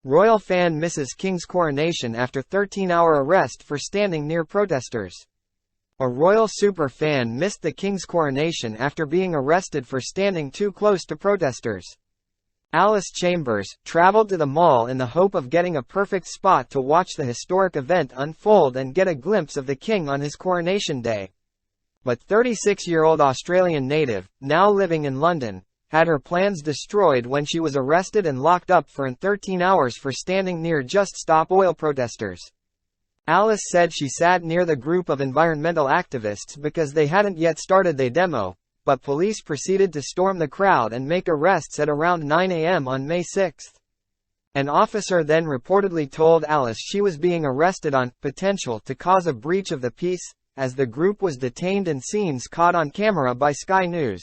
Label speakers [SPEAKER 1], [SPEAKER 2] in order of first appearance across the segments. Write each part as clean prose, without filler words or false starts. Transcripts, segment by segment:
[SPEAKER 1] Royal fan misses King's coronation after 13-hour arrest for standing near protesters. A royal super fan missed the King's coronation after being arrested for standing too close to protesters. Alice Chambers traveled to the mall in the hope of getting a perfect spot to watch the historic event unfold and get a glimpse of the King on his coronation day. But 36-year-old Australian native, now living in London, had her plans destroyed when she was arrested and locked up for 13 hours for standing near Just Stop Oil protesters. Alice said she sat near the group of environmental activists because they hadn't yet started their demo, but police proceeded to storm the crowd and make arrests at around 9 a.m. on May 6. An officer then reportedly told Alice she was being arrested on potential to cause a breach of the peace, as the group was detained in scenes caught on camera by Sky News.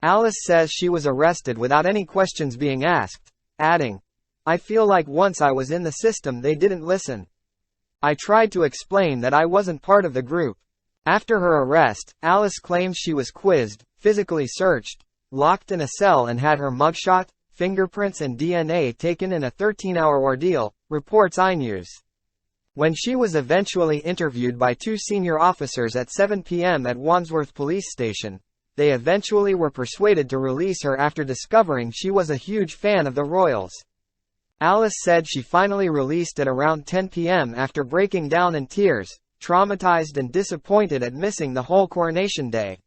[SPEAKER 1] Alice says she was arrested without any questions being asked, adding, "I feel like once I was in the system they didn't listen. I tried to explain that I wasn't part of the group." After her arrest, Alice claims she was quizzed, physically searched, locked in a cell and had her mugshot, fingerprints and DNA taken in a 13-hour ordeal, reports iNews. When she was eventually interviewed by two senior officers at 7 p.m. at Wandsworth Police Station, they eventually were persuaded to release her after discovering she was a huge fan of the royals. Alice said she finally released at around 10 p.m. after breaking down in tears, traumatized and disappointed at missing the whole coronation day.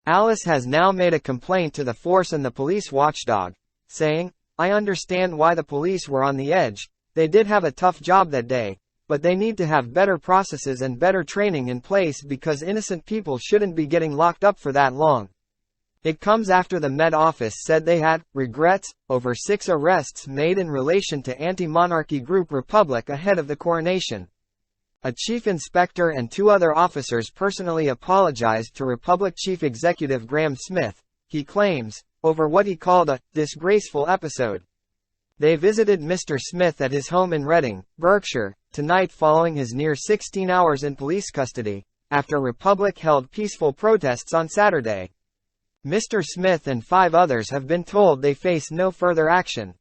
[SPEAKER 1] Alice has now made a complaint to the force and the police watchdog, saying, "I understand why the police were on the edge. They did have a tough job that day, but they need to have better processes and better training in place because innocent people shouldn't be getting locked up for that long." It comes after the Met Office said they had regrets over 6 arrests made in relation to anti-monarchy group Republic ahead of the coronation. A chief inspector and 2 other officers personally apologized to Republic Chief Executive Graham Smith, he claims, over what he called a disgraceful episode. They visited Mr. Smith at his home in Reading, Berkshire, tonight following his near 16 hours in police custody, after Republic held peaceful protests on Saturday. Mr. Smith and 5 others have been told they face no further action.